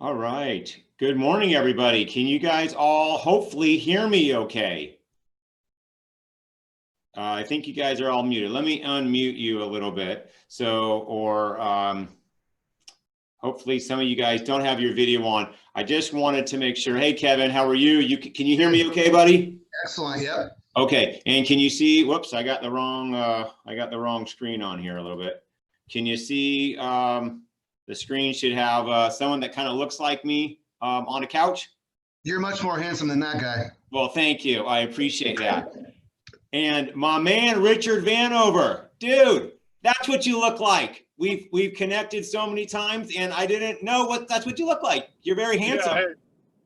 All right. Good morning, everybody. Can you guys all hopefully hear me okay? I think you guys are all muted. Let me unmute you a little bit. Hopefully some of you guys don't have your video on. I just wanted to make sure. Hey, Kevin, how are you? Can you hear me okay, buddy? Excellent. Yep. Okay. And can you see, whoops, I got the wrong screen on here a little bit. Can you see, the screen should have someone that kind of looks like me on a couch? You're much more handsome than that guy. Well, thank you. I appreciate that. And my man, Richard Vanover, dude, that's what you look like. We've connected so many times and I didn't know that's what you look like. You're very handsome. Yeah, hey,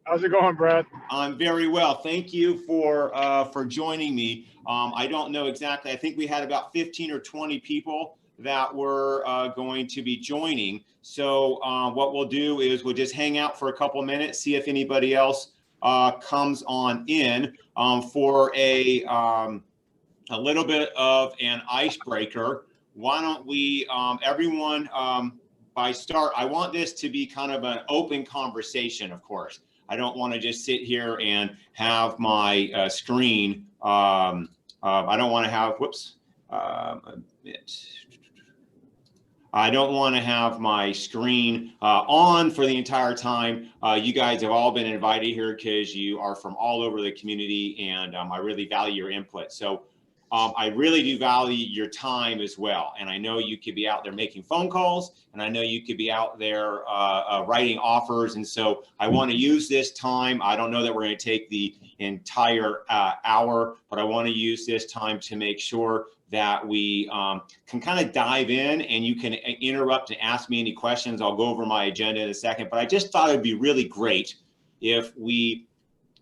how's it going, Brad? I'm very well. Thank you for joining me. I don't know exactly. I think we had about 15 or 20 people that were going to be joining. So what we'll do is we'll just hang out for a couple of minutes, see if anybody else comes on in for a little bit of an icebreaker. Why don't we, everyone, by start, I want this to be kind of an open conversation, of course. I don't want to just sit here and have my screen. I don't want to have, whoops, I don't want to have my screen on for the entire time. You guys have all been invited here because you are from all over the community, and I really value your input. So I really do value your time as well. And I know you could be out there making phone calls, and I know you could be out there writing offers. And so I want to use this time. I don't know that we're going to take the entire hour, but I want to use this time to make sure that we can kind of dive in, and you can interrupt and ask me any questions. I'll go over my agenda in a second, but I just thought it'd be really great if we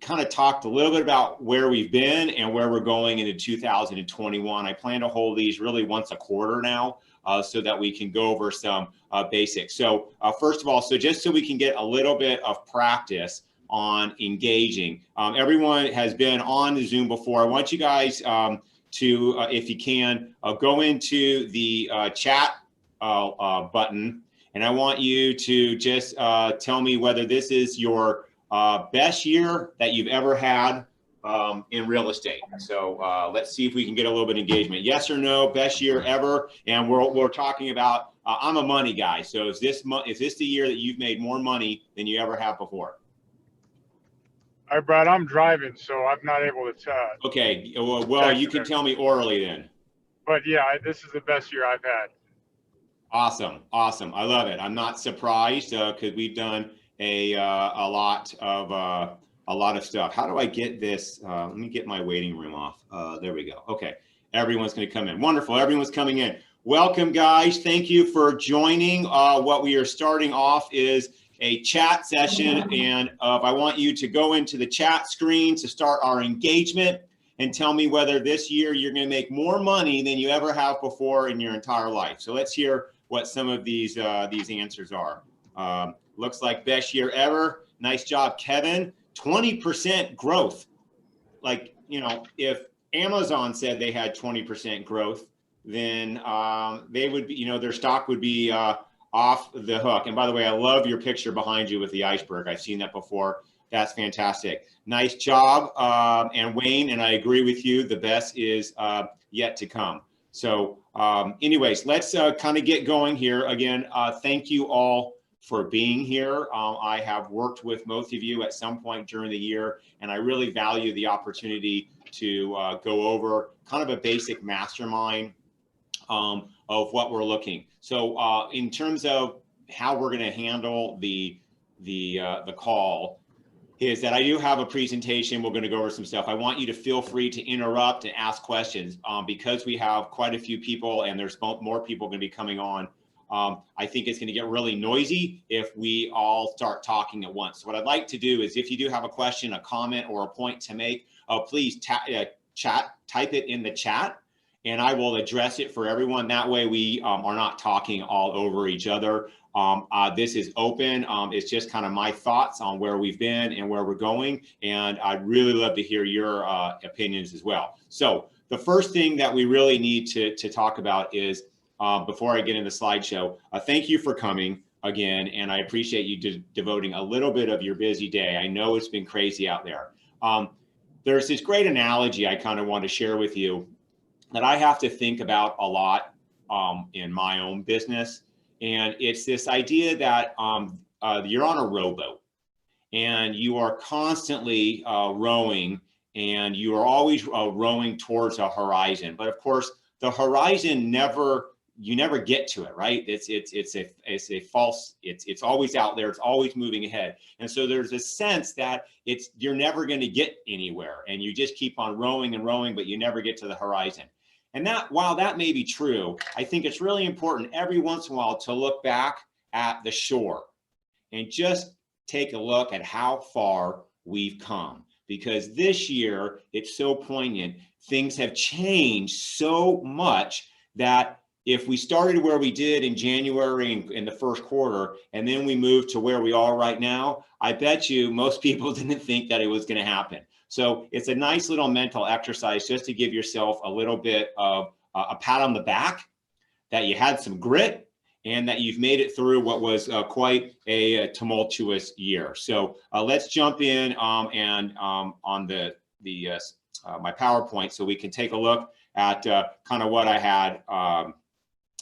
kind of talked a little bit about where we've been and where we're going into 2021. I plan to hold these really once a quarter now, so that we can go over some basics. So first of all, so just so we can get a little bit of practice on engaging. Everyone has been on the Zoom before. I want you guys to, if you can, go into the chat button, and I want you to just tell me whether this is your best year that you've ever had in real estate. So let's see if we can get a little bit of engagement. Yes or no, best year ever. And we're talking about, I'm a money guy. So is this the year that you've made more money than you ever have before? All right, Brad, I'm driving, so I'm not able to tell. Okay, well, you can tell me orally then. But yeah, this is the best year I've had. Awesome, awesome. I love it. I'm not surprised because we've done a lot of stuff. How do I get this? Let me get my waiting room off. There we go. Okay, everyone's going to come in. Wonderful. Everyone's coming in. Welcome, guys. Thank you for joining. What we are starting off is a chat session, and I want you to go into the chat screen to start our engagement and tell me whether this year you're going to make more money than you ever have before in your entire life. So let's hear what some of these answers are. Looks like best year ever. Nice job, Kevin. 20% growth. Like, you know, if Amazon said they had 20% growth, then they would be, you know, their stock would be off the hook. And by the way, I love your picture behind you with the iceberg. I've seen that before. That's fantastic. Nice job. And Wayne, and I agree with you, the best is yet to come. So anyways, let's kind of get going here. Again, thank you all for being here. I have worked with most of you at some point during the year, and I really value the opportunity to go over kind of a basic mastermind of what we're looking. So in terms of how we're going to handle the call, is that I do have a presentation. We're going to go over some stuff. I want you to feel free to interrupt and ask questions because we have quite a few people, and there's more people going to be coming on. I think it's going to get really noisy if we all start talking at once. So what I'd like to do is, if you do have a question, a comment, or a point to make, please type it in the chat, and I will address it for everyone. That way we are not talking all over each other. This is open. It's just kind of my thoughts on where we've been and where we're going. And I'd really love to hear your opinions as well. So the first thing that we really need to talk about is, before I get into the slideshow, thank you for coming. again, and I appreciate you devoting a little bit of your busy day. I know it's been crazy out there. There's this great analogy I kind of want to share with you that I have to think about a lot in my own business. And it's this idea that you're on a rowboat and you are constantly rowing, and you are always rowing towards a horizon. But of course, the horizon you never get to it, right? It's a false, it's always out there, it's always moving ahead. And so there's a sense that you're never going to get anywhere, and you just keep on rowing and rowing, but you never get to the horizon. And that, while that may be true, I think it's really important every once in a while to look back at the shore and just take a look at how far we've come. Because this year, it's so poignant. Things have changed so much that if we started where we did in January in the first quarter, and then we moved to where we are right now, I bet you most people didn't think that it was going to happen. So it's a nice little mental exercise just to give yourself a little bit of a pat on the back, that you had some grit, and that you've made it through what was quite a tumultuous year. So let's jump in and on my PowerPoint, so we can take a look at kind of what I had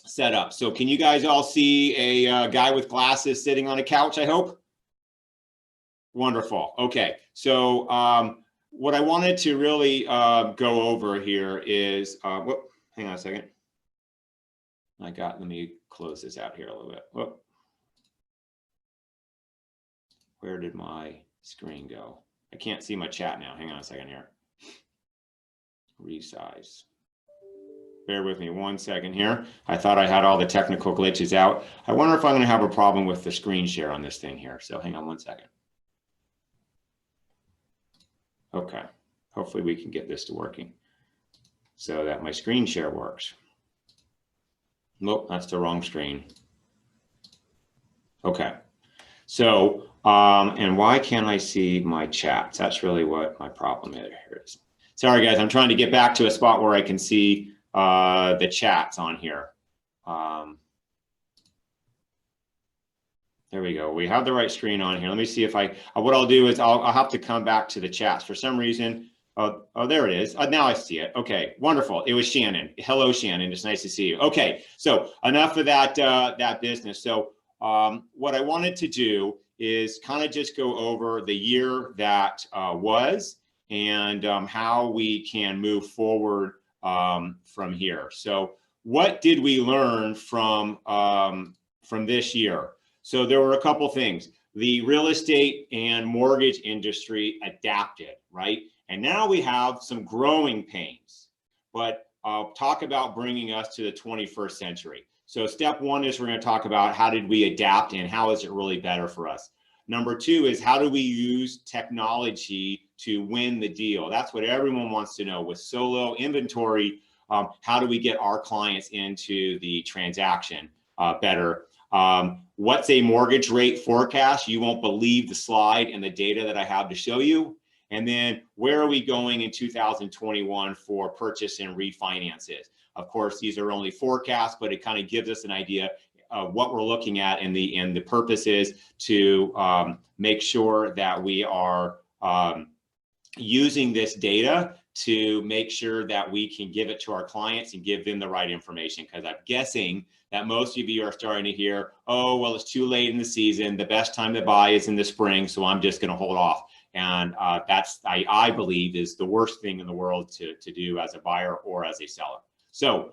set up. So can you guys all see a guy with glasses sitting on a couch, I hope? Wonderful. Okay. So what I wanted to really go over here is, whoop, hang on a second. Let me close this out here a little bit. Whoop. Where did my screen go? I can't see my chat now. Hang on a second here. Resize. Bear with me 1 second here. I thought I had all the technical glitches out. I wonder if I'm going to have a problem with the screen share on this thing here. So hang on 1 second. Okay. Hopefully we can get this to working so that my screen share works. Nope, that's the wrong screen. Okay. So, and why can't I see my chats? That's really what my problem is. Sorry, guys, I'm trying to get back to a spot where I can see the chats on here. There we go. We have the right screen on here. Let me see if what I'll do is I'll have to come back to the chats. For some reason, oh, there it is. Now I see it. Okay, wonderful. It was Shannon. Hello, Shannon. It's nice to see you. Okay, so enough of that, that business. So what I wanted to do is kind of just go over the year that was, and how we can move forward from here. So what did we learn from this year? So there were a couple things. The real estate and mortgage industry adapted, right? And now we have some growing pains, but I'll talk about bringing us to the 21st century. So step one is we're going to talk about how did we adapt and how is it really better for us. Number two is how do we use technology to win the deal? That's what everyone wants to know. With so low inventory, how do we get our clients into the transaction better? What's a mortgage rate forecast? You won't believe the slide and the data that I have to show you. And then where are we going in 2021 for purchase and refinances? Of course, these are only forecasts, but it kind of gives us an idea of what we're looking at, and the purpose is to make sure that we are using this data to make sure that we can give it to our clients and give them the right information. Because I'm guessing that most of you are starting to hear, oh, well, it's too late in the season. The best time to buy is in the spring, so I'm just going to hold off. And that's, I believe, is the worst thing in the world to do as a buyer or as a seller. So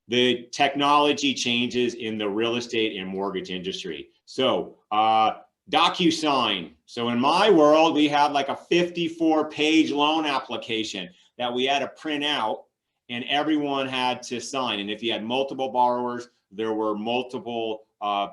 the technology changes in the real estate and mortgage industry. So DocuSign. So in my world, we had like a 54-page loan application that we had to print out, and everyone had to sign. And if you had multiple borrowers, there were multiple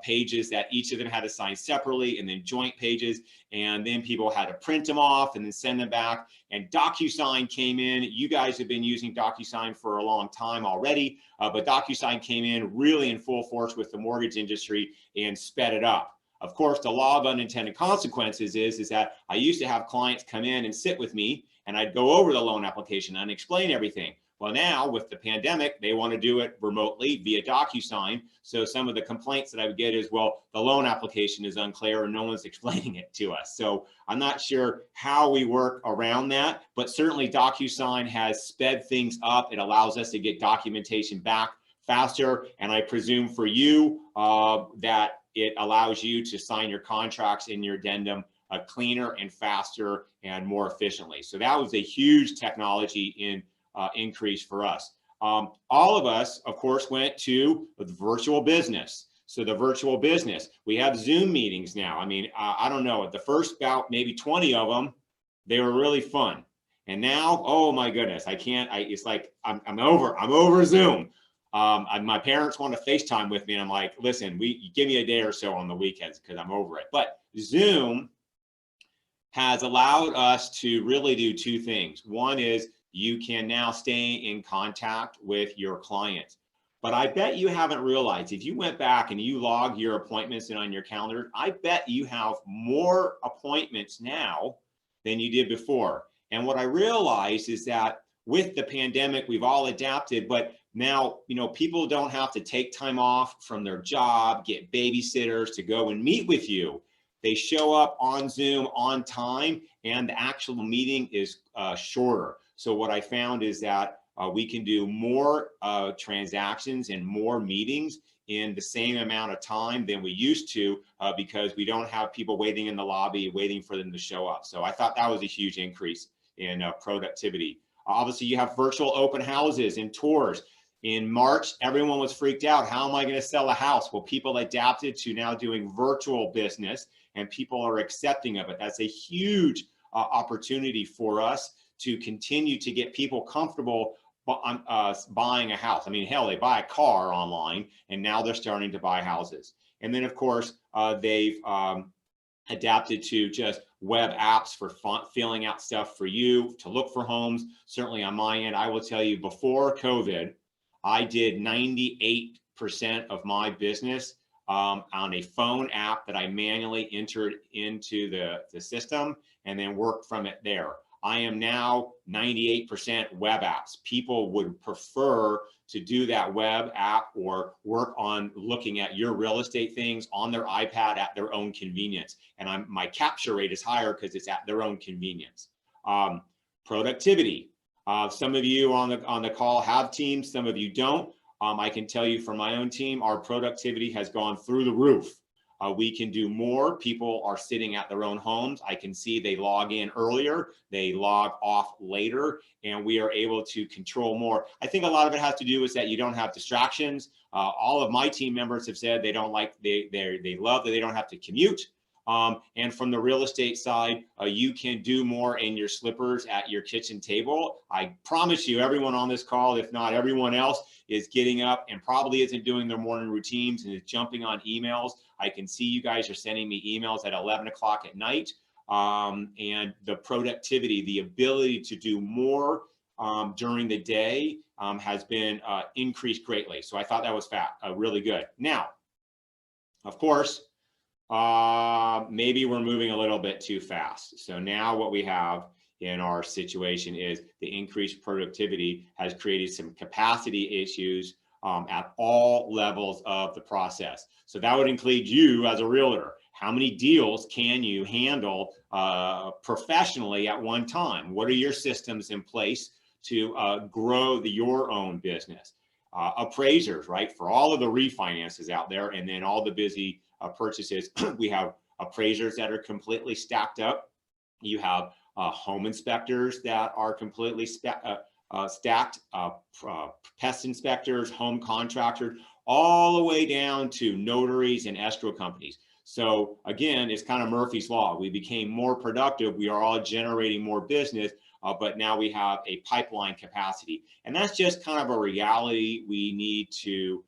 pages that each of them had to sign separately, and then joint pages. And then people had to print them off and then send them back. And DocuSign came in. You guys have been using DocuSign for a long time already, but DocuSign came in really in full force with the mortgage industry and sped it up. Of course, the law of unintended consequences is that I used to have clients come in and sit with me, and I'd go over the loan application and explain everything. Well, now with the pandemic, they want to do it remotely via DocuSign. So some of the complaints that I would get is, well, the loan application is unclear and no one's explaining it to us. So I'm not sure how we work around that, but certainly DocuSign has sped things up. It allows us to get documentation back faster. And I presume for you that it allows you to sign your contracts in your addendum cleaner and faster and more efficiently. So that was a huge technology increase for us. All of us, of course, went to the virtual business. So the virtual business, we have Zoom meetings now. I mean, I don't know, at the first about maybe 20 of them, they were really fun. And now, oh my goodness, it's like, I'm over Zoom. My parents want to FaceTime with me and I'm like, listen, give me a day or so on the weekends because I'm over it. But Zoom has allowed us to really do two things. One is you can now stay in contact with your clients. But I bet you haven't realized, if you went back and you log your appointments in on your calendar, I bet you have more appointments now than you did before. And what I realized is that with the pandemic, we've all adapted, but now, people don't have to take time off from their job, get babysitters to go and meet with you. They show up on Zoom on time and the actual meeting is shorter. So what I found is that we can do more transactions and more meetings in the same amount of time than we used to because we don't have people waiting in the lobby, waiting for them to show up. So I thought that was a huge increase in productivity. Obviously, you have virtual open houses and tours. In March, everyone was freaked out. How am I going to sell a house? Well, people adapted to now doing virtual business and people are accepting of it. That's a huge opportunity for us to continue to get people comfortable buying a house. I mean, hell, they buy a car online and now they're starting to buy houses. And then of course, they've adapted to just web apps for filling out stuff for you to look for homes. Certainly on my end, I will tell you before COVID, I did 98% of my business on a phone app that I manually entered into the system and then worked from it there. I am now 98% web apps. People would prefer to do that web app or work on looking at your real estate things on their iPad at their own convenience. And my capture rate is higher because it's at their own convenience. Productivity. Some of you on the call have teams, some of you don't. I can tell you from my own team, our productivity has gone through the roof. We can do more. People are sitting at their own homes. I can see they log in earlier, they log off later, and we are able to control more. I think a lot of it has to do with that you don't have distractions. All of my team members have said they love that they don't have to commute. And from the real estate side, you can do more in your slippers at your kitchen table. I promise you, everyone on this call, if not everyone else, is getting up and probably isn't doing their morning routines and is jumping on emails. I can see you guys are sending me emails at 11 o'clock at night. And the productivity, the ability to do more during the day has been increased greatly. So I thought that was really good. Now, of course, maybe we're moving a little bit too fast. So now what we have in our situation is the increased productivity has created some capacity issues at all levels of the process. So that would include you as a realtor. How many deals can you handle professionally at one time? What are your systems in place to grow your own business? Appraisers, right? For all of the refinances out there and then all the busy purchases, we have appraisers that are completely stacked up. You have home inspectors that are completely stacked, pest inspectors, home contractors, all the way down to notaries and escrow companies. So again, it's kind of Murphy's Law. We became more productive. We are all generating more business, but now we have a pipeline capacity. And that's just kind of a reality we need to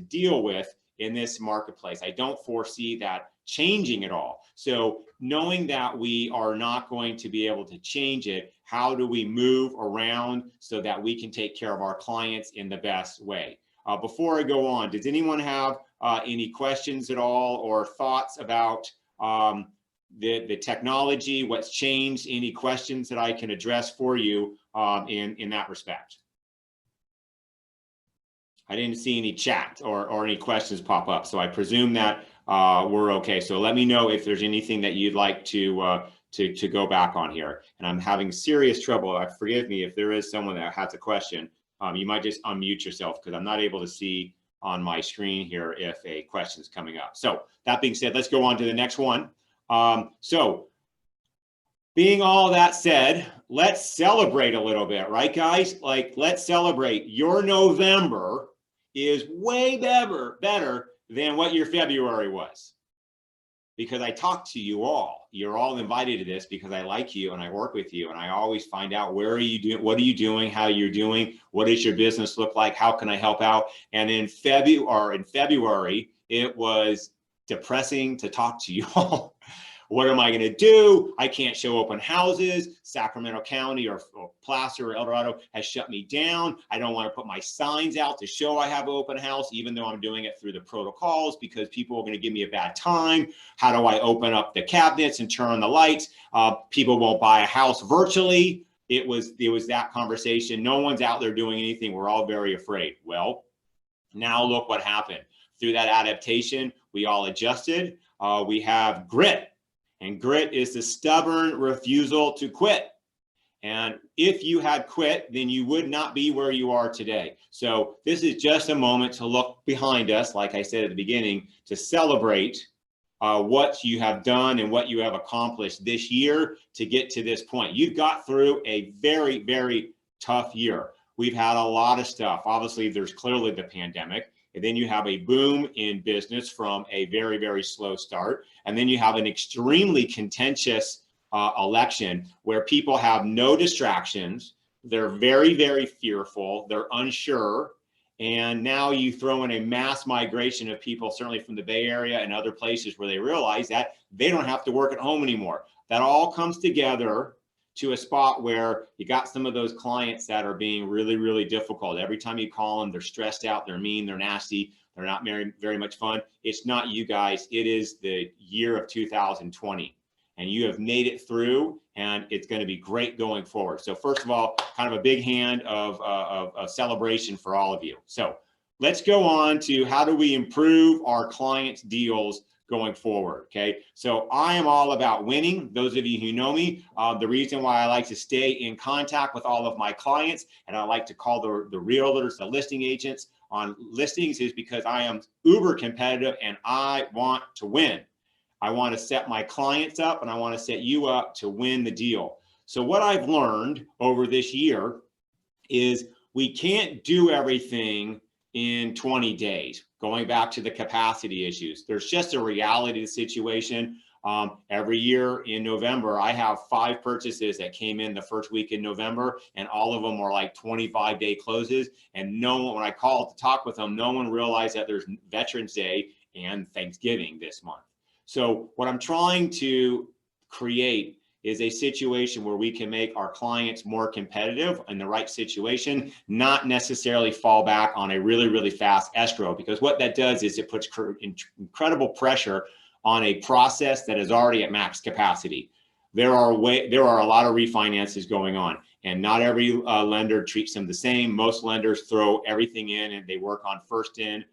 deal with in this marketplace. I don't foresee that changing at all. So knowing that we are not going to be able to change it, how do we move around so that we can take care of our clients in the best way? Before I go on, does anyone have any questions at all or thoughts about the technology, what's changed, any questions that I can address for you in that respect? I didn't see any chat or any questions pop up. So I presume that we're okay. So let me know if there's anything that you'd like to go back on here. And I'm having serious trouble. Forgive me if there is someone that has a question. You might just unmute yourself because I'm not able to see on my screen here if a question is coming up. So that being said, let's go on to the next one. So being all that said, let's celebrate a little bit, right, guys? Like, let's celebrate. Your November is way better than what your February was. Because I talk to you all. You're all invited to this because I like you and I work with you and I always find out where are you doing, what are you doing, how you're doing, what does your business look like, how can I help out? And in February, it was depressing to talk to you all. What am I going to do? I can't show open houses. Sacramento County or Placer or El Dorado has shut me down. I don't want to put my signs out to show I have an open house, even though I'm doing it through the protocols because people are going to give me a bad time. How do I open up the cabinets and turn on the lights? People won't buy a house virtually. It was that conversation. No one's out there doing anything. We're all very afraid. Well, now look what happened. Through that adaptation, we all adjusted. We have grit. And grit is the stubborn refusal to quit. And if you had quit, then you would not be where you are today. So this is just a moment to look behind us, like I said at the beginning, to celebrate what you have done and what you have accomplished this year to get to this point. You've got through a very, very tough year. We've had a lot of stuff. Obviously, there's clearly the pandemic. And then you have a boom in business from a very, very slow start. And then you have an extremely contentious election where people have no distractions. They're very, very fearful. They're unsure. And now you throw in a mass migration of people, certainly from the Bay Area and other places where they realize that they don't have to work at home anymore. That all comes together to a spot where you got some of those clients that are being really, really difficult. Every time you call them, they're stressed out, they're mean, they're nasty, they're not very much fun. It's not you guys, it is the year of 2020. And you have made it through and it's gonna be great going forward. So first of all, kind of a big hand of celebration for all of you. So let's go on to how do we improve our clients' deals going forward, okay? So I am all about winning. Those of you who know me, the reason why I like to stay in contact with all of my clients and I like to call the realtors, the listing agents on listings is because I am uber competitive and I want to win. I want to set my clients up and I want to set you up to win the deal. So what I've learned over this year is we can't do everything in 20 days. Going back to the capacity issues, there's just a reality of the situation. Every year in November, I have 5 purchases that came in the first week in November, and all of them were like 25-day closes. And no one, when I called to talk with them, no one realized that there's Veterans Day and Thanksgiving this month. So what I'm trying to create is a situation where we can make our clients more competitive in the right situation, not necessarily fall back on a really, really fast escrow, because what that does is it puts incredible pressure on a process that is already at max capacity. There are a lot of refinances going on, and not every lender treats them the same. Most lenders throw everything in and they work on first in,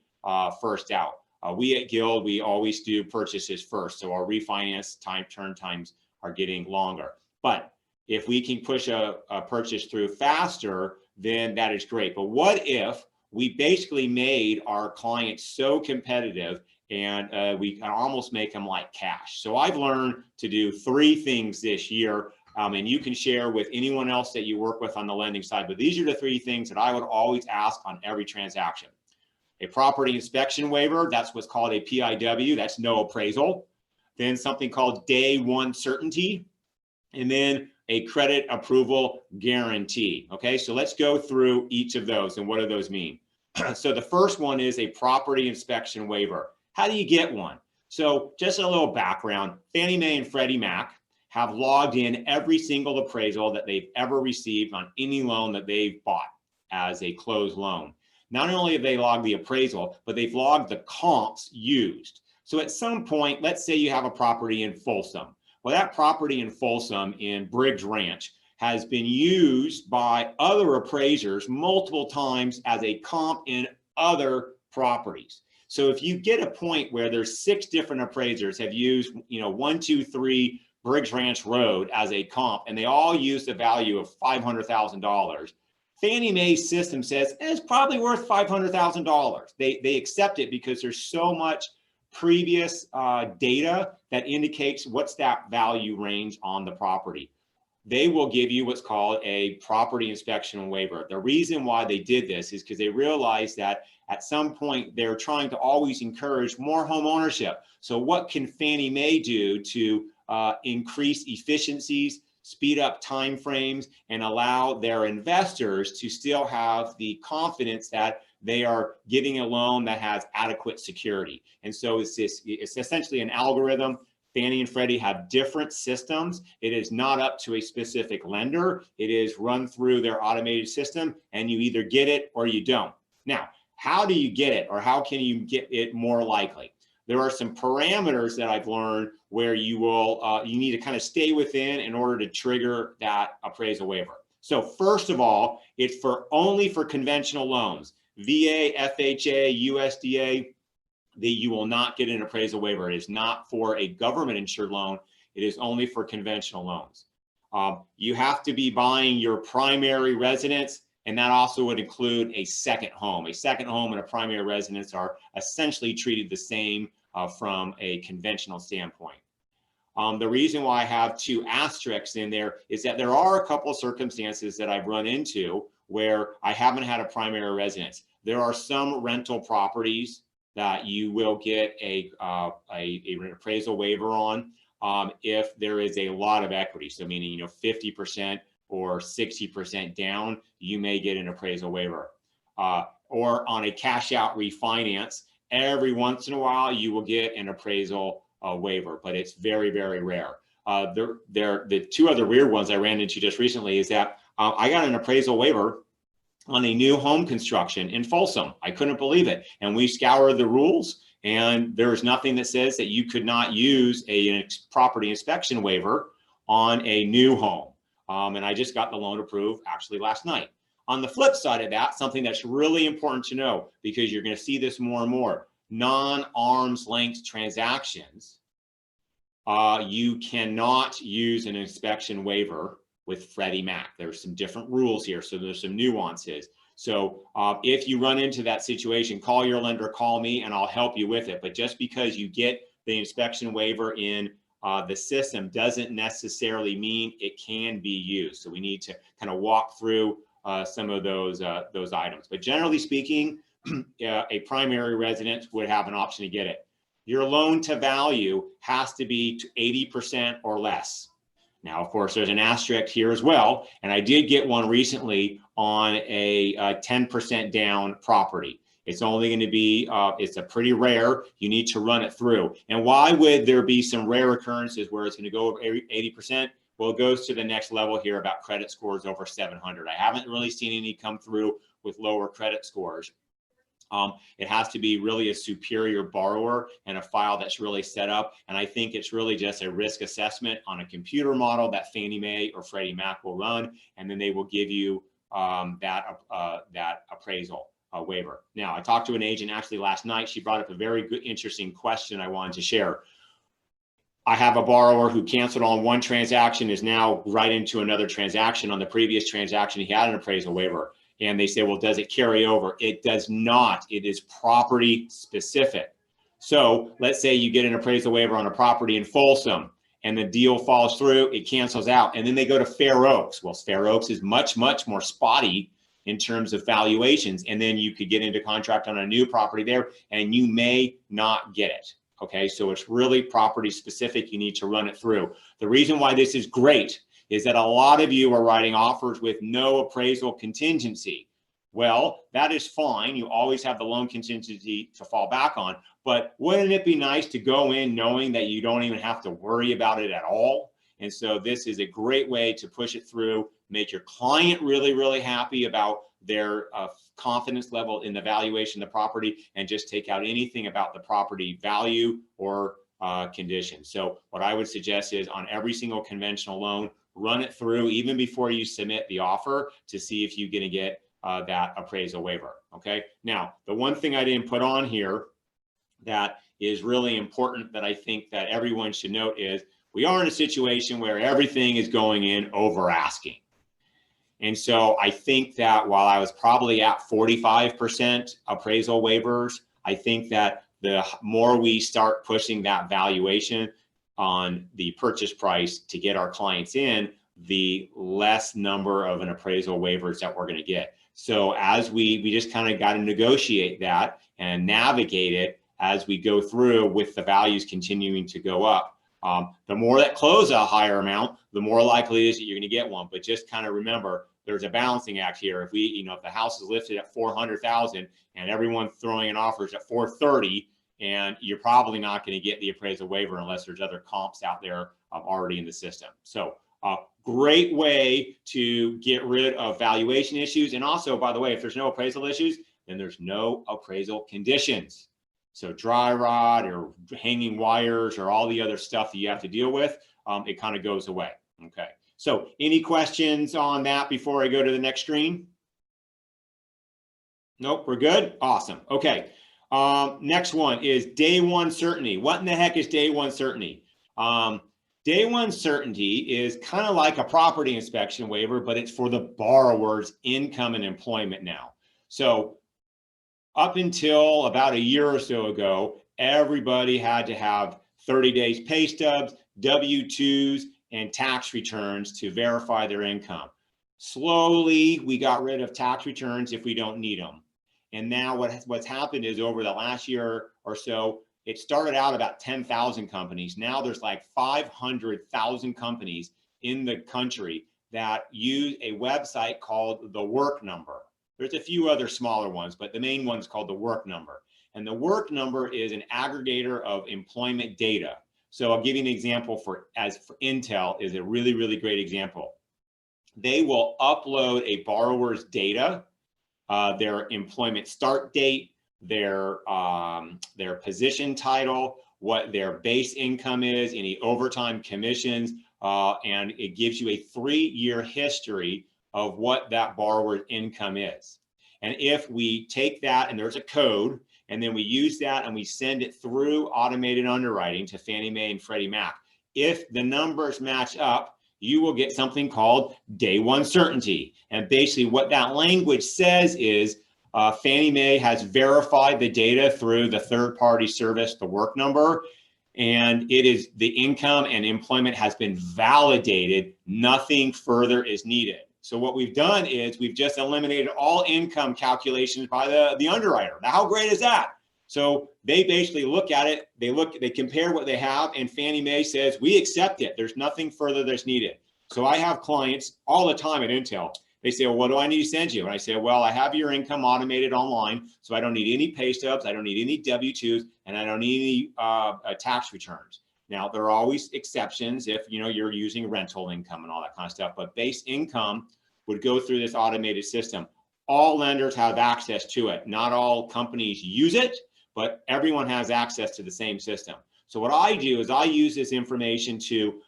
first out. We at Guild, we always do purchases first, so our refinance turn times are getting longer. But if we can push a purchase through faster, then that is great. But what if we basically made our clients so competitive and we can almost make them like cash? So I've learned to do 3 things this year, and you can share with anyone else that you work with on the lending side, but these are the 3 things that I would always ask on every transaction. A property inspection waiver, that's what's called a PIW, that's no appraisal. Then something called day 1 certainty, and then a credit approval guarantee. Okay, so let's go through each of those and what do those mean? So the first one is a property inspection waiver. How do you get one? So just a little background, Fannie Mae and Freddie Mac have logged in every single appraisal that they've ever received on any loan that they've bought as a closed loan. Not only have they logged the appraisal, but they've logged the comps used. So at some point, let's say you have a property in Folsom. Well, that property in Folsom in Briggs Ranch has been used by other appraisers multiple times as a comp in other properties. So if you get a point where there's 6 different appraisers have used, 1, 2, 3 Briggs Ranch Road as a comp, and they all use the value of $500,000, Fannie Mae's system says it's probably worth $500,000. They accept it because there's so much previous data that indicates what's that value range on the property. They will give you what's called a property inspection waiver. The reason why they did this is because they realized that at some point they're trying to always encourage more home ownership. So what can Fannie Mae do to increase efficiencies, speed up timeframes, and allow their investors to still have the confidence that they are giving a loan that has adequate security? And so it's essentially an algorithm. Fannie and Freddie have different systems. It is not up to a specific lender. It is run through their automated system, and you either get it or you don't. Now, how do you get it, or how can you get it more likely? There are some parameters that I've learned where you need to kind of stay within in order to trigger that appraisal waiver. So first of all, it's only for conventional loans, VA, FHA, USDA. You will not get an appraisal waiver. It is not for a government insured loan. It is only for conventional loans. You have to be buying your primary residence, and that also would include a second home. A second home and a primary residence are essentially treated the same from a conventional standpoint. The reason why I have 2 asterisks in there is that there are a couple of circumstances that I've run into where I haven't had a primary residence. There are some rental properties that you will get an appraisal waiver on if there is a lot of equity. So meaning, 50% or 60% down, you may get an appraisal waiver. Or on a cash out refinance, every once in a while, you will get an appraisal waiver, but it's very, very rare. The 2 other weird ones I ran into just recently is that I got an appraisal waiver on a new home construction in Folsom. I couldn't believe it. And we scoured the rules, and there's nothing that says that you could not use a property inspection waiver on a new home. And I just got the loan approved actually last night. On the flip side of that, something that's really important to know, because you're going to see this more and more, non-arm's length transactions, you cannot use an inspection waiver with Freddie Mac. There's some different rules here, so there's some nuances. So if you run into that situation, call your lender, call me, and I'll help you with it. But just because you get the inspection waiver in the system doesn't necessarily mean it can be used. So we need to kind of walk through some of those items. But generally speaking, a primary residence would have an option to get it. Your loan to value has to be 80% or less. Now, of course, there's an asterisk here as well. And I did get one recently on a 10% down property. It's only going to be, it's a pretty rare, you need to run it through. And why would there be some rare occurrences where it's going to go over 80%? Well, it goes to the next level here about credit scores over 700. I haven't really seen any come through with lower credit scores. It has to be really a superior borrower and a file that's really set up. And I think it's really just a risk assessment on a computer model that Fannie Mae or Freddie Mac will run, and then they will give you that appraisal waiver. Now, I talked to an agent actually last night. She brought up a very good, interesting question I wanted to share. I have a borrower who canceled on one transaction, is now right into another transaction. On the previous transaction, he had an appraisal waiver. And they say, well, does it carry over? It does not. It is property specific. So let's say you get an appraisal waiver on a property in Folsom and the deal falls through, it cancels out. And then they go to Fair Oaks. Well, Fair Oaks is much, much more spotty in terms of valuations. And then you could get into contract on a new property there and you may not get it. Okay, so it's really property specific. You need to run it through. The reason why this is great is that a lot of you are writing offers with no appraisal contingency. Well, that is fine. You always have the loan contingency to fall back on. But wouldn't it be nice to go in knowing that you don't even have to worry about it at all? And so this is a great way to push it through, make your client really, really happy about their confidence level in the valuation of the property, and just take out anything about the property value or condition. So what I would suggest is on every single conventional loan, run it through even before you submit the offer to see if you're going to get that appraisal waiver. Okay. Now, the one thing I didn't put on here that is really important that I think that everyone should note is we are in a situation where everything is going in over asking. And so I think that while I was probably at 45% appraisal waivers, I think that the more we start pushing that valuation on the purchase price to get our clients in, the less number of an appraisal waivers that we're going to get. So as we just kind of got to negotiate that and navigate it as we go through with the values continuing to go up. The more that close a higher amount, the more likely it is that you're going to get one. But just kind of remember, there's a balancing act here. If if the house is listed at 400,000 and everyone's throwing in offers at 430, and you're probably not going to get the appraisal waiver unless there's other comps out there already in the system. So great way to get rid of valuation issues. And also, by the way, if there's no appraisal issues, then there's no appraisal conditions. So dry rot or hanging wires or all the other stuff that you have to deal with, it kind of goes away. Okay. So any questions on that before I go to the next screen? Nope, we're good. Awesome. Okay. Next one is day one certainty. What in the heck is day one certainty? Day one certainty is kind of like a property inspection waiver, but it's for the borrower's income and employment now. So up until about a year or so ago, everybody had to have 30 days pay stubs, W-2s, and tax returns to verify their income. Slowly, we got rid of tax returns if we don't need them. And now what's happened is over the last year or so, it started out about 10,000 companies. Now there's like 500,000 companies in the country that use a website called the Work Number. There's a few other smaller ones, but the main one's called the Work Number. And the Work Number is an aggregator of employment data. So I'll give you an example for Intel is a really, really great example. They will upload a borrower's data, their employment start date, their position title, what their base income is, any overtime commissions, and it gives you a 3-year history of what that borrower's income is. And if we take that and there's a code, and then we use that and we send it through automated underwriting to Fannie Mae and Freddie Mac, if the numbers match up, you will get something called day one certainty. And basically what that language says is Fannie Mae has verified the data through the third-party service, the Work Number, and it is the income and employment has been validated. Nothing further is needed. So what we've done is we've just eliminated all income calculations by the underwriter. Now, how great is that? So they basically look at it, they compare what they have, and Fannie Mae says, we accept it. There's nothing further that's needed. So I have clients all the time at Intel. They say, well, what do I need to send you? And I say, well, I have your income automated online, so I don't need any pay stubs, I don't need any W-2s, and I don't need any tax returns. Now, there are always exceptions if you're using rental income and all that kind of stuff, but base income would go through this automated system. All lenders have access to it. Not all companies use it, but everyone has access to the same system. So what I do is I use this information to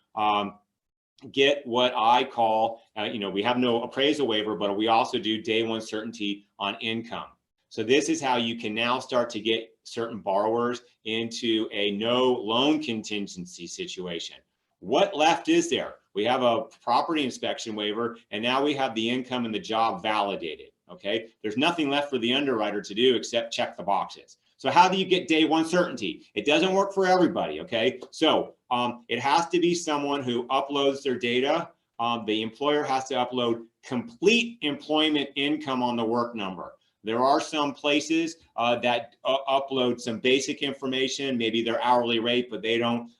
get what I call, we have no appraisal waiver, but we also do day one certainty on income. So this is how you can now start to get certain borrowers into a no loan contingency situation. What left is there? We have a property inspection waiver, and now we have the income and the job validated, okay? There's nothing left for the underwriter to do except check the boxes. So how do you get day one certainty? It doesn't work for everybody, okay? So it has to be someone who uploads their data. The employer has to upload complete employment income on the Work Number. There are some places that upload some basic information, maybe their hourly rate, but they don't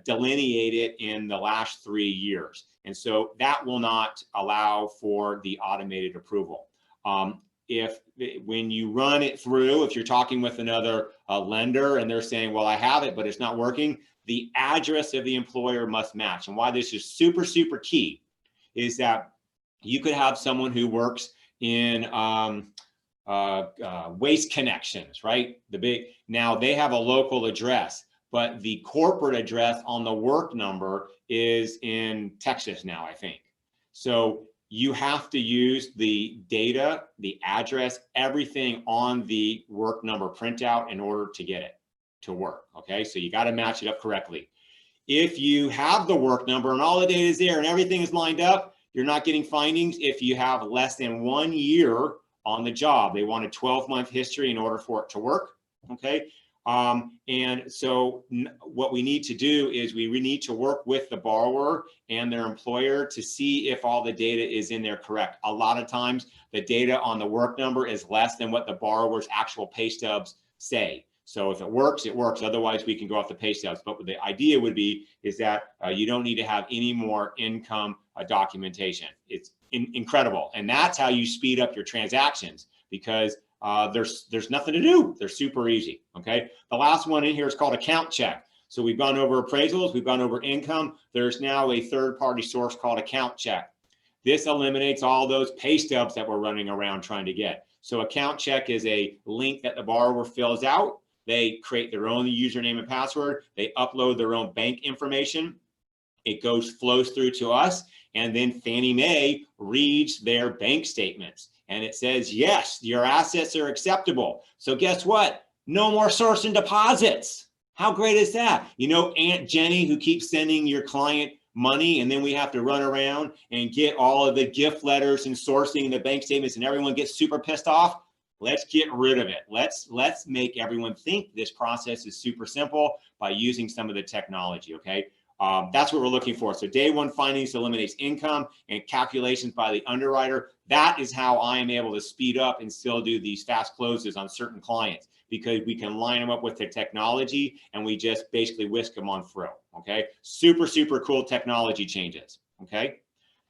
delineate it in the last 3 years. And so that will not allow for the automated approval. When you run it through, if you're talking with another lender and they're saying, well, I have it, but it's not working, the address of the employer must match. And why this is super, super key is that you could have someone who works in Waste Connections, right? Now they have a local address, but the corporate address on the Work Number is in Texas now, I think. So you have to use the data, the address, everything on the work number printout in order to get it to work. Okay, so you got to match it up correctly. If you have the work number and all the data is there and everything is lined up, you're not getting findings. If you have less than 1 year on the job, they want a 12-month history in order for it to work. Okay. And so what we need to do is we need to work with the borrower and their employer to see if all the data is in there correct. A lot of times the data on the work number is less than what the borrower's actual pay stubs say. So if it works, it works. Otherwise, we can go off the pay stubs. But the idea would be is that you don't need to have any more income documentation. It's incredible. And that's how you speed up your transactions, because there's nothing to do. They're super easy. Okay. The last one in here is called account check. So we've gone over appraisals, we've gone over income. There's now a third-party source called account check. This eliminates all those pay stubs that we're running around trying to get. So account check is a link that the borrower fills out. They create their own username and password. They upload their own bank information. It flows through to us, and then Fannie Mae reads their bank statements. And it says, yes, your assets are acceptable. So guess what? No more sourcing deposits. How great is that? You know, Aunt Jenny, who keeps sending your client money, and then we have to run around and get all of the gift letters and sourcing the bank statements, and everyone gets super pissed off. Let's get rid of it. Let's make everyone think this process is super simple by using some of the technology, okay? That's what we're looking for. So day one findings eliminates income and calculations by the underwriter. That is how I am able to speed up and still do these fast closes on certain clients, because we can line them up with the technology and we just basically whisk them on through. Okay. Super, super cool technology changes. Okay.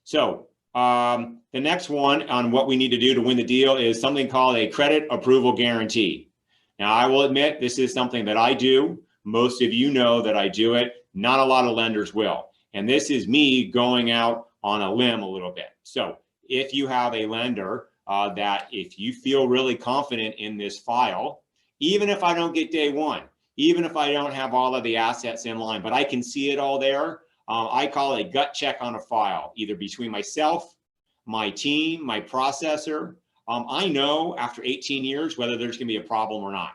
So the next one on what we need to do to win the deal is something called a credit approval guarantee. Now, I will admit this is something that I do. Most of you know that I do it. Not a lot of lenders will. And this is me going out on a limb a little bit. So if you have a lender that if you feel really confident in this file, even if I don't get day one, even if I don't have all of the assets in line, but I can see it all there, I call it a gut check on a file, either between myself, my team, my processor. I know after 18 years whether there's going to be a problem or not.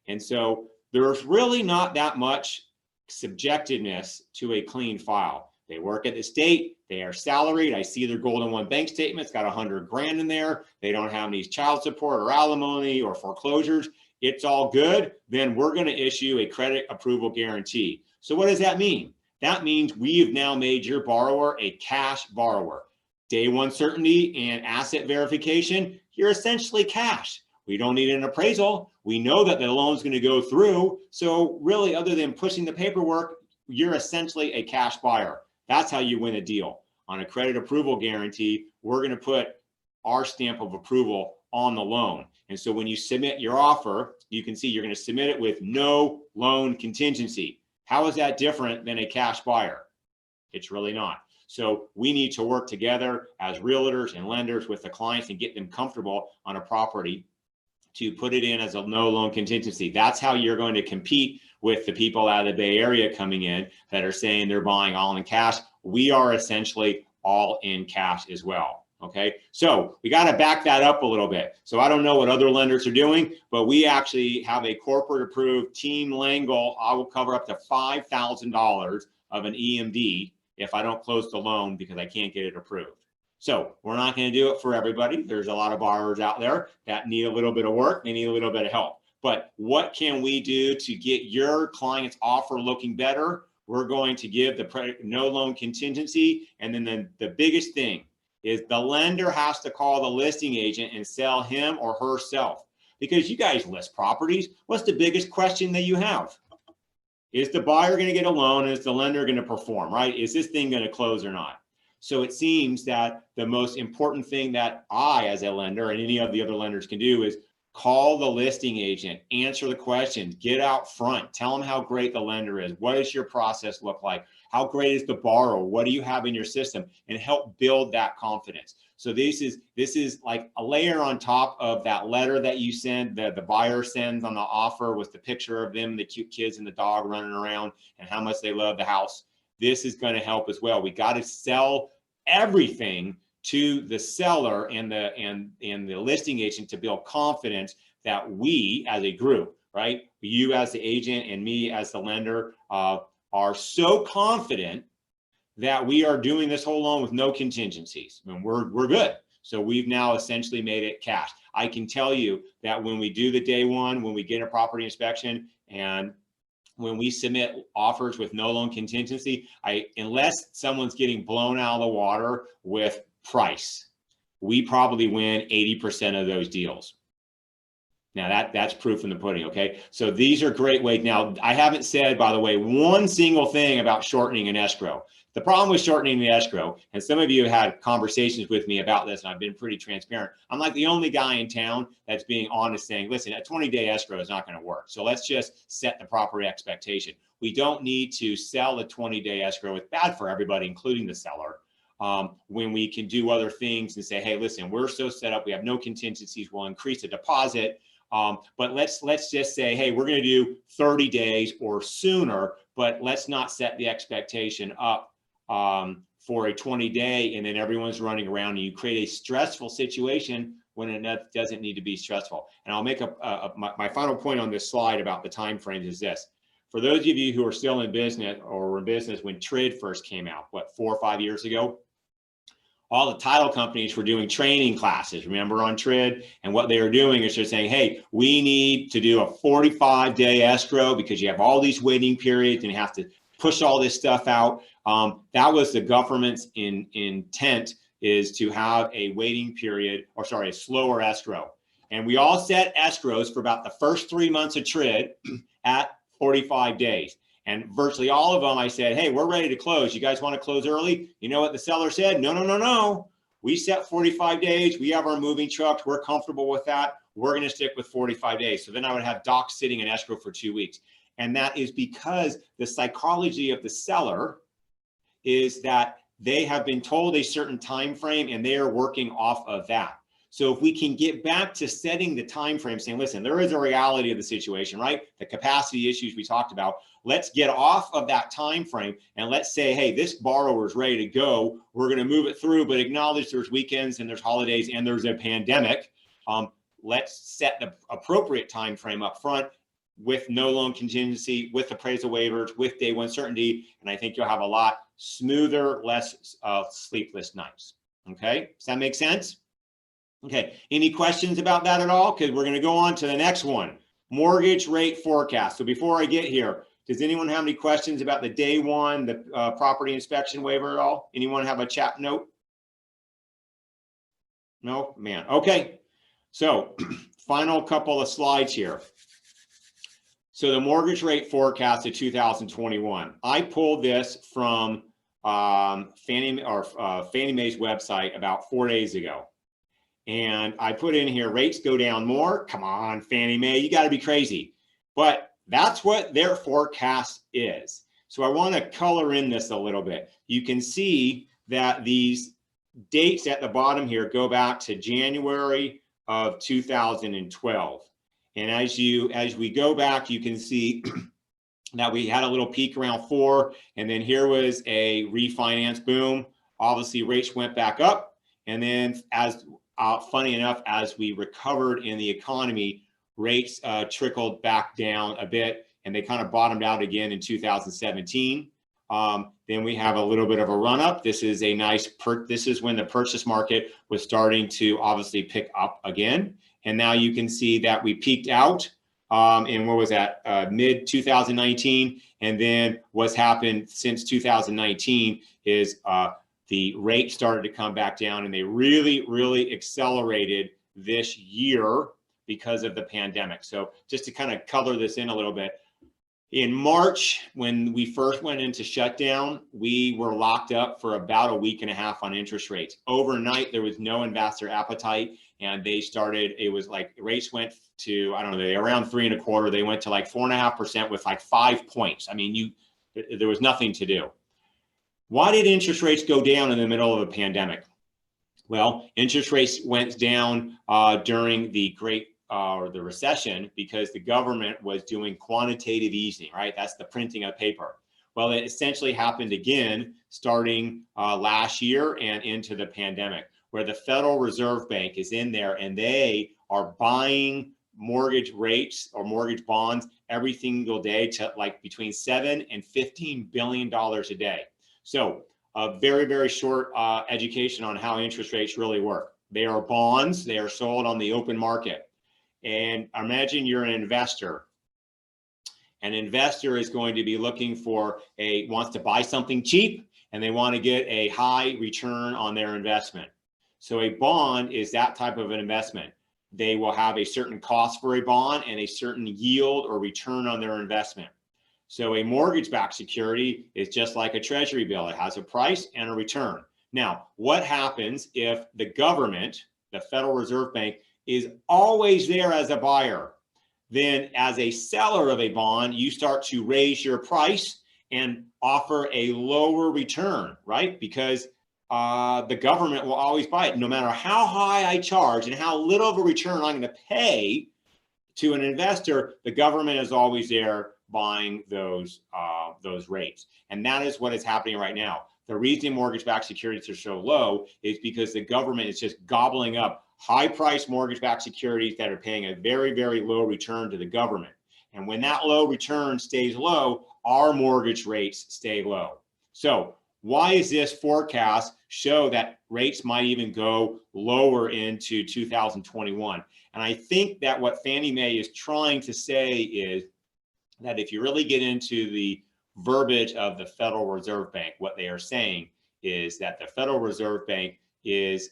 And so there's really not that much subjectiveness to a clean file. They work at the state, they are salaried. I see their Golden One bank statement, it's got 100 grand in there. They don't have any child support or alimony or foreclosures. It's all good. Then we're going to issue a credit approval guarantee. So what does that mean? That means we've now made your borrower a cash borrower. Day one certainty and asset verification, you're essentially cash. We don't need an appraisal. We know that the loan's going to go through. So really, other than pushing the paperwork, you're essentially a cash buyer. That's how you win a deal. On a credit approval guarantee, we're going to put our stamp of approval on the loan. And so when you submit your offer, you can see you're going to submit it with no loan contingency. How is that different than a cash buyer? It's really not. So we need to work together as realtors and lenders with the clients and get them comfortable on a property to put it in as a no loan contingency. That's how you're going to compete with the people out of the Bay Area coming in that are saying they're buying all in cash. We are essentially all in cash as well. Okay, so we got to back that up a little bit. So I don't know what other lenders are doing, but we actually have a corporate approved Team Langle. I will cover up to $5,000 of an EMD if I don't close the loan because I can't get it approved. So we're not going to do it for everybody. There's a lot of borrowers out there that need a little bit of work. They need a little bit of help. But what can we do to get your client's offer looking better? We're going to give the no loan contingency. And then the biggest thing is the lender has to call the listing agent and sell him or herself. Because you guys list properties. What's the biggest question that you have? Is the buyer going to get a loan? Is the lender going to perform, right? Is this thing going to close or not? So it seems that the most important thing that I, as a lender, and any of the other lenders can do is call the listing agent, answer the questions, get out front, tell them how great the lender is. What does your process look like? How great is the borrower? What do you have in your system? And help build that confidence. So this is like a layer on top of that letter that you send, that the buyer sends on the offer with the picture of them, the cute kids and the dog running around and how much they love the house. This is going to help as well. We got to sell everything to the seller and the listing agent to build confidence that we as a group, right, you as the agent and me as the lender, are so confident that we are doing this whole loan with no contingencies. I mean, we're good. So we've now essentially made it cash. I can tell you that when we do the day one, when we get a property inspection, and when we submit offers with no loan contingency, unless someone's getting blown out of the water with price, we probably win 80% of those deals. Now that's proof in the pudding, okay? So these are great ways. Now, I haven't said, by the way, one single thing about shortening an escrow. The problem with shortening the escrow, and some of you have had conversations with me about this, and I've been pretty transparent. I'm like the only guy in town that's being honest, saying, listen, a 20-day escrow is not going to work. So let's just set the proper expectation. We don't need to sell a 20-day escrow. It's bad for everybody, including the seller. When we can do other things and say, hey, listen, we're so set up, we have no contingencies, we'll increase the deposit. But let's just say, hey, we're going to do 30 days or sooner, but let's not set the expectation up for a 20-day, and then everyone's running around and you create a stressful situation when it doesn't need to be stressful. And I'll make my final point on this slide about the time frames is this. For those of you who are still in business or were in business when TRID first came out, what, 4 or 5 years ago, all the title companies were doing training classes, remember, on TRID? And what they were doing is just saying, hey, we need to do a 45-day escrow because you have all these waiting periods and you have to push all this stuff out. That was the government's intent, is to have a waiting period, or sorry, a slower escrow. And we all set escrows for about the first 3 months of TRID at 45 days. And virtually all of them, I said, hey, we're ready to close. You guys want to close early? You know what the seller said? No, no, no, no. We set 45 days. We have our moving trucks. We're comfortable with that. We're going to stick with 45 days. So then I would have docs sitting in escrow for 2 weeks. And that is because the psychology of the seller is that they have been told a certain time frame and they are working off of that. So if we can get back to setting the time frame, saying, listen, there is a reality of the situation, right? The capacity issues we talked about. Let's get off of that time frame and let's say, hey, this borrower is ready to go. We're going to move it through, but acknowledge there's weekends and there's holidays and there's a pandemic. Let's set the appropriate time frame up front with no loan contingency, with appraisal waivers, with day one certainty, and I think you'll have a lot smoother, less sleepless nights. Okay, does that make sense? Okay, any questions about that at all? Because we're going to go on to the next one, mortgage rate forecast. So before I get here, does anyone have any questions about the day one, the property inspection waiver at all? Anyone have a chat note? No, man. Okay, so final couple of slides here. So the mortgage rate forecast of 2021. I pulled this from Fannie Mae's website about 4 days ago. And I put in here, rates go down more. Come on, Fannie Mae, you got to be crazy. But that's what their forecast is. So I want to color in this a little bit. You can see that these dates at the bottom here go back to January of 2012. And as we go back, you can see that we had a little peak around 4, and then here was a refinance boom. Obviously, rates went back up, and then as funny enough, as we recovered in the economy, rates trickled back down a bit, and they kind of bottomed out again in 2017. Then we have a little bit of a run up. This is a nice this is when the purchase market was starting to obviously pick up again. And now you can see that we peaked out in what was that, mid 2019. And then what's happened since 2019 is the rate started to come back down, and they really accelerated this year because of the pandemic. So just to kind of color this in a little bit, in March, when we first went into shutdown, we were locked up for about a week and a half on interest rates. Overnight, there was no investor appetite, and they started, it was like rates went to, I don't know, they around 3.25. They went to like 4.5% with like 5 points. I mean, there was nothing to do. Why did interest rates go down in the middle of a pandemic? Well, interest rates went down during the the recession because the government was doing quantitative easing, right? That's the printing of paper. Well, it essentially happened again starting last year and into the pandemic. where the Federal Reserve Bank is in there and they are buying mortgage rates or mortgage bonds every single day to like between $7 and $15 billion a day. So a very, very short education on how interest rates really work. They are bonds, they are sold on the open market. And imagine you're an investor. An investor is going to be looking for wants to buy something cheap and they want to get a high return on their investment. So a bond is that type of an investment. They will have a certain cost for a bond and a certain yield or return on their investment. So a mortgage-backed security is just like a treasury bill. It has a price and a return. Now, what happens if the government, the Federal Reserve Bank, is always there as a buyer? Then as a seller of a bond, you start to raise your price and offer a lower return, right? Because the government will always buy it. No matter how high I charge and how little of a return I'm going to pay to an investor, the government is always there buying those rates. And that is what is happening right now. The reason mortgage-backed securities are so low is because the government is just gobbling up high-priced mortgage-backed securities that are paying a very, very low return to the government. And when that low return stays low, our mortgage rates stay low. So why is this forecast show that rates might even go lower into 2021? And I think that what Fannie Mae is trying to say is that if you really get into the verbiage of the Federal Reserve Bank, what they are saying is that the Federal Reserve Bank is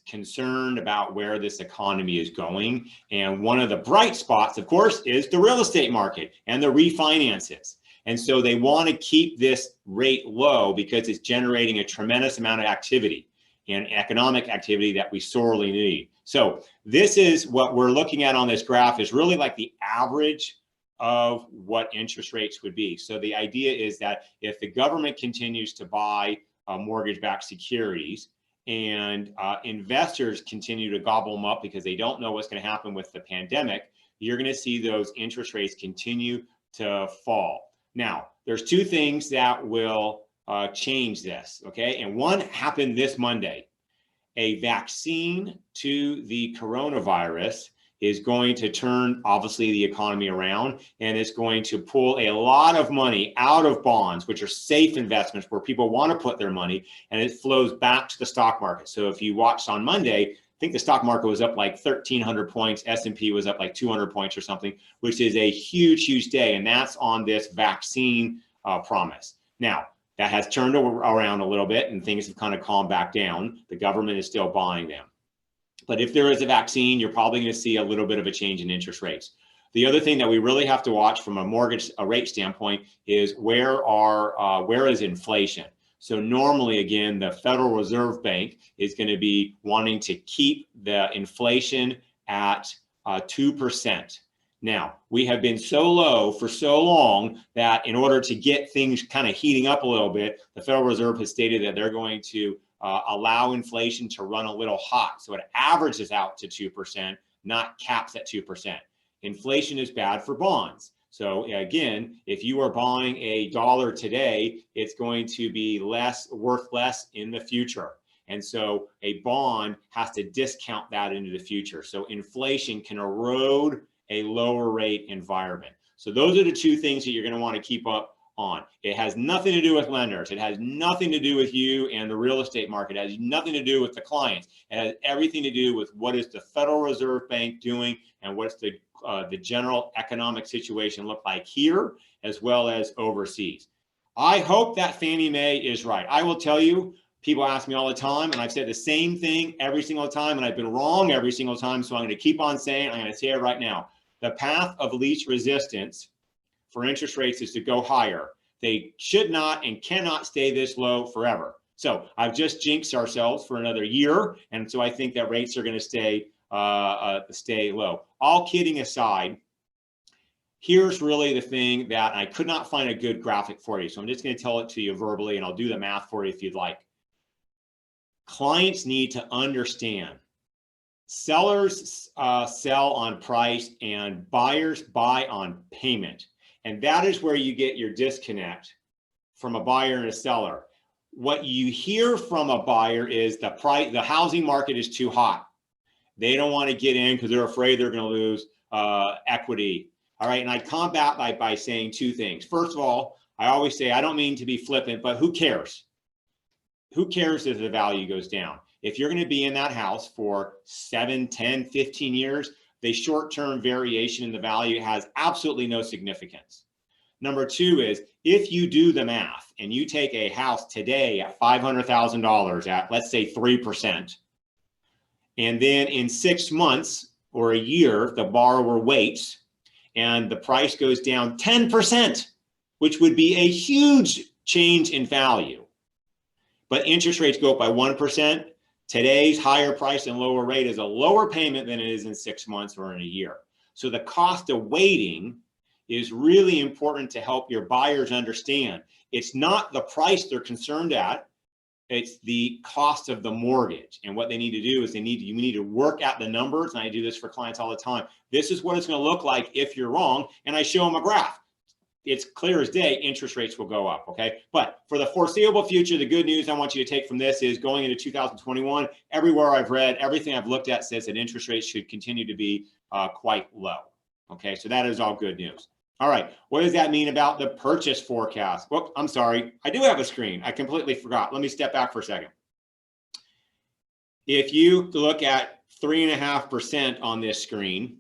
concerned about where this economy is going. And one of the bright spots, of course, is the real estate market and the refinances. And so they want to keep this rate low because it's generating a tremendous amount of activity and economic activity that we sorely need. So this is what we're looking at on this graph is really like the average of what interest rates would be. So the idea is that if the government continues to buy mortgage-backed securities and investors continue to gobble them up because they don't know what's going to happen with the pandemic, you're going to see those interest rates continue to fall. Now, there's two things that will change this, okay? And one happened this Monday. A vaccine to the coronavirus is going to turn, obviously, the economy around, and it's going to pull a lot of money out of bonds, which are safe investments where people want to put their money, and it flows back to the stock market. So if you watched on Monday, I think the stock market was up like 1,300 points. S&P was up like 200 points or something, which is a huge, huge day. And that's on this vaccine promise. Now, that has turned around a little bit and things have kind of calmed back down. The government is still buying them. But if there is a vaccine, you're probably going to see a little bit of a change in interest rates. The other thing that we really have to watch from a mortgage rate standpoint is where is inflation? So normally, again, the Federal Reserve Bank is going to be wanting to keep the inflation at 2%. Now, we have been so low for so long that in order to get things kind of heating up a little bit, the Federal Reserve has stated that they're going to allow inflation to run a little hot. So it averages out to 2%, not caps at 2%. Inflation is bad for bonds. So again, if you are buying a dollar today, it's going to be worth less in the future. And so a bond has to discount that into the future. So inflation can erode a lower rate environment. So those are the two things that you're going to want to keep up on. It has nothing to do with lenders. It has nothing to do with you and the real estate market. It has nothing to do with the clients. It has everything to do with what is the Federal Reserve Bank doing and what's the general economic situation look like here as well as overseas. I hope that Fannie Mae is right. I will tell you, people ask me all the time, and I've said the same thing every single time, and I've been wrong every single time, so I'm going to keep on saying, I'm going to say it right now. The path of least resistance for interest rates is to go higher. They should not and cannot stay this low forever. So I've just jinxed ourselves for another year, and so I think that rates are going to stay low. All kidding aside, here's really the thing that I could not find a good graphic for you, so I'm just going to tell it to you verbally, and I'll do the math for you if you'd like. Clients need to understand sellers sell on price and buyers buy on payment. And that is where you get your disconnect from a buyer and a seller. what you hear from a buyer is the housing market is too hot. They don't want to get in because they're afraid they're going to lose equity. All right. And I combat by saying two things. First of all, I always say, I don't mean to be flippant, but who cares? Who cares if the value goes down? If you're going to be in that house for 7, 10, 15 years, the short-term variation in the value has absolutely no significance. Number two is, if you do the math and you take a house today at $500,000 at, let's say, 3%, and then in 6 months or a year, the borrower waits and the price goes down 10%, which would be a huge change in value. But interest rates go up by 1%. Today's higher price and lower rate is a lower payment than it is in 6 months or in a year. So the cost of waiting is really important to help your buyers understand. It's not the price they're concerned at, it's the cost of the mortgage. And what they need to do is you need to work out the numbers. And I do this for clients all the time. This is what it's going to look like if you're wrong. And I show them a graph. It's clear as day, interest rates will go up, okay? But for the foreseeable future, the good news I want you to take from this is going into 2021, everywhere I've read, everything I've looked at says that interest rates should continue to be quite low, okay? So that is all good news. All right, what does that mean about the purchase forecast? Well, I'm sorry, I do have a screen. I completely forgot. Let me step back for a second. If you look at 3.5% on this screen,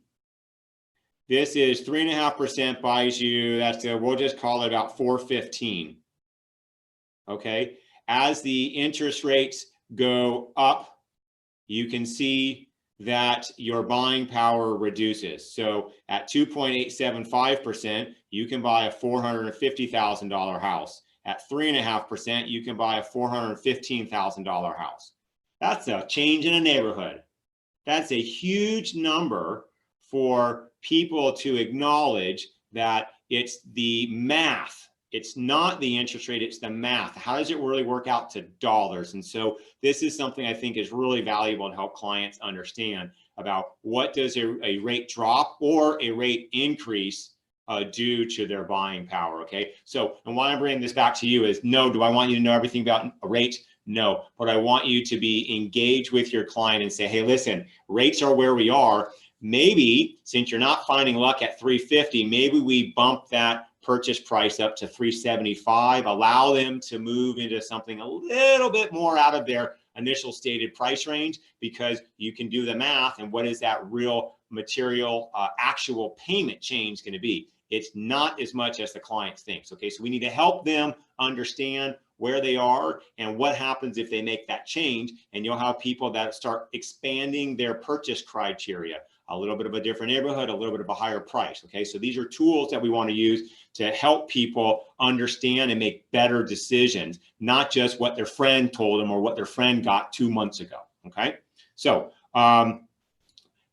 this is 3.5% buys you, we'll just call it about 415. Okay, as the interest rates go up, you can see that your buying power reduces. So at 2.875%, you can buy a $450,000 house. At 3.5%, you can buy a $415,000 house. That's a change in a neighborhood. That's a huge number for people to acknowledge that it's the math. It's not the interest rate, it's the math. How does it really work out to dollars? And so this is something I think is really valuable to help clients understand about what does a rate drop or a rate increase do to their buying power, okay? So, and why I'm bringing this back to you is, no, do I want you to know everything about rates? No, but I want you to be engaged with your client and say, hey, listen, rates are where we are. Maybe since you're not finding luck at 350, maybe we bump that purchase price up to 375, allow them to move into something a little bit more out of their initial stated price range, because you can do the math and what is that real material actual payment change going to be? It's not as much as the client thinks. Okay, so we need to help them understand where they are and what happens if they make that change, and you'll have people that start expanding their purchase criteria. A little bit of a different neighborhood, a little bit of a higher price. Okay, so these are tools that we want to use to help people understand and make better decisions, not just what their friend told them or what their friend got 2 months ago. Okay, so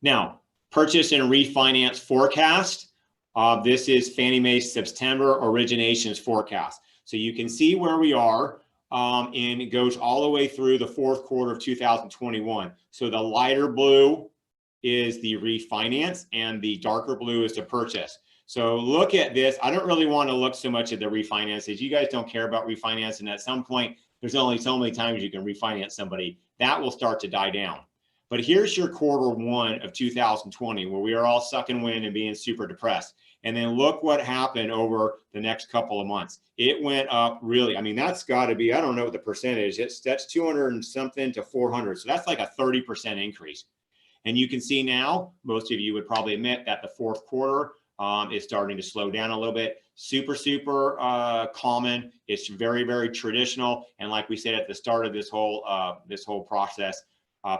now purchase and refinance forecast. This is Fannie Mae's September originations forecast. So you can see where we are, and it goes all the way through the fourth quarter of 2021. So the lighter blue is the refinance and the darker blue is the purchase. So look at this. I don't really want to look so much at the refinances. You guys don't care about refinancing. At some point, there's only so many times you can refinance somebody. That will start to die down. But here's your Q1 of 2020, where we are all sucking wind and being super depressed. And then look what happened over the next couple of months. It went up really. I mean, that's got to be, I don't know what the percentage is. That's 200 and something to 400. So that's like a 30% increase. And you can see now, most of you would probably admit that the fourth quarter is starting to slow down a little bit. Super common. It's very, very traditional. And like we said at the start of this whole process,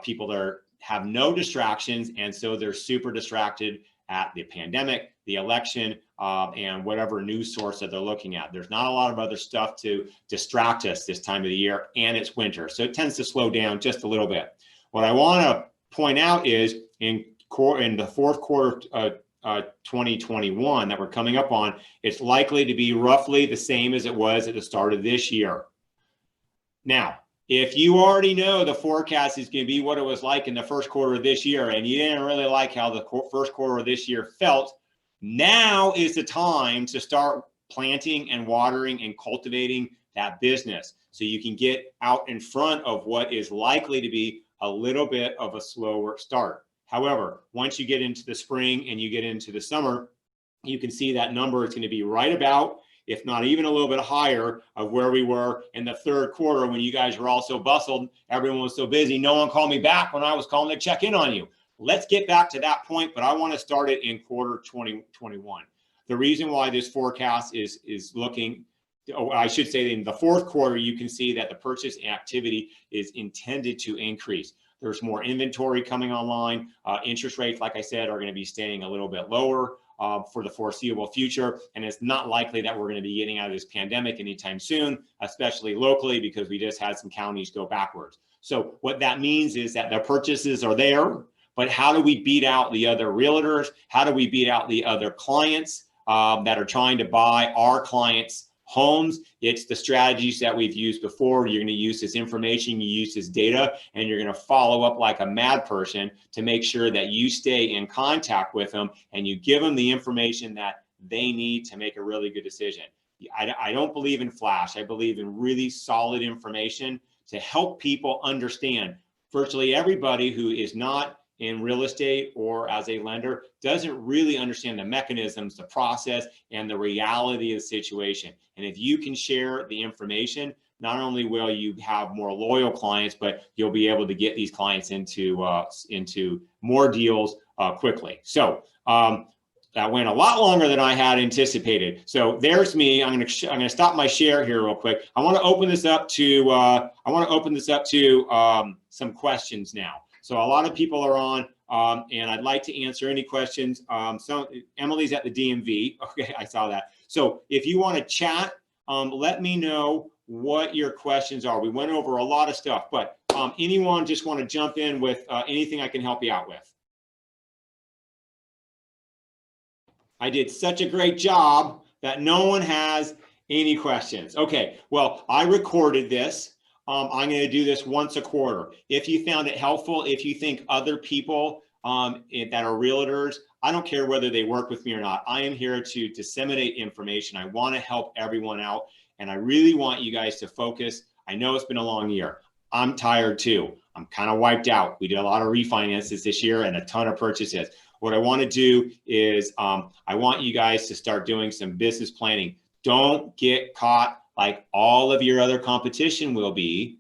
people have no distractions, and so they're super distracted at the pandemic, the election, and whatever news source that they're looking at. There's not a lot of other stuff to distract us this time of the year, and it's winter, so it tends to slow down just a little bit. What I want to point out is in the fourth quarter of 2021 that we're coming up on, it's likely to be roughly the same as it was at the start of this year. Now, if you already know the forecast is going to be what it was like in the first quarter of this year, and you didn't really like how the first quarter of this year felt, now is the time to start planting and watering and cultivating that business so you can get out in front of what is likely to be a little bit of a slower start. However, once you get into the spring and you get into the summer, you can see that number is going to be right about, if not even a little bit higher, of where we were in the third quarter when you guys were all so bustled. Everyone was so busy. No one called me back when I was calling to check in on you. Let's get back to that point, but I want to start it in quarter 2021. The reason why this forecast is looking, I should say in the fourth quarter, you can see that the purchase activity is intended to increase. There's more inventory coming online. Interest rates, like I said, are going to be staying a little bit lower for the foreseeable future. And it's not likely that we're going to be getting out of this pandemic anytime soon, especially locally, because we just had some counties go backwards. So what that means is that the purchases are there, but how do we beat out the other realtors? How do we beat out the other clients that are trying to buy our clients' homes? It's the strategies that we've used before. You're going to use this information, you use this data, and you're going to follow up like a mad person to make sure that you stay in contact with them and you give them the information that they need to make a really good decision. I don't believe in flash. I believe in really solid information to help people understand. Virtually everybody who is not in real estate or as a lender doesn't really understand the mechanisms, the process, and the reality of the situation. And if you can share the information, not only will you have more loyal clients, but you'll be able to get these clients into more deals quickly. So that went a lot longer than I had anticipated. So there's me. I'm gonna stop my share here real quick. I want to open this up to some questions now. So a lot of people are on, and I'd like to answer any questions. So Emily's at the DMV. Okay, I saw that. So if you want to chat, let me know what your questions are. We went over a lot of stuff, but anyone just want to jump in with anything I can help you out with? I did such a great job that no one has any questions. Okay, well, I recorded this. I'm going to do this once a quarter. If you found it helpful, if you think other people that are realtors, I don't care whether they work with me or not. I am here to disseminate information. I want to help everyone out, and I really want you guys to focus. I know it's been a long year. I'm tired too. I'm kind of wiped out. We did a lot of refinances this year and a ton of purchases. What I want to do is I want you guys to start doing some business planning. Don't get caught like all of your other competition will be,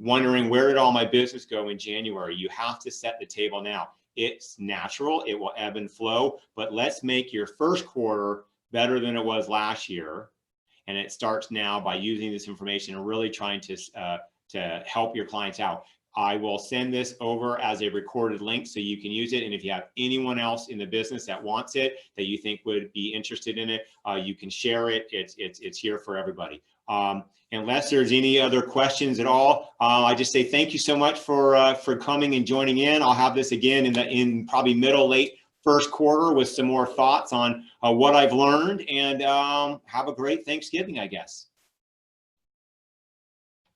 wondering where did all my business go in January. You have to set the table now. It's natural, it will ebb and flow, but let's make your first quarter better than it was last year. And it starts now by using this information and really trying to help your clients out. I will send this over as a recorded link so you can use it. And if you have anyone else in the business that wants it, that you think would be interested in it, you can share it. It's here for everybody. Unless there's any other questions at all, I just say thank you so much for coming and joining in. I'll have this again in probably late first quarter with some more thoughts on what I've learned, and have a great Thanksgiving, I guess.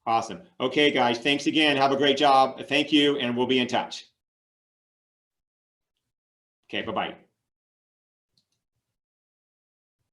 Awesome. Okay, guys, thanks again. Have a great job. Thank you, and we'll be in touch. Okay, bye-bye.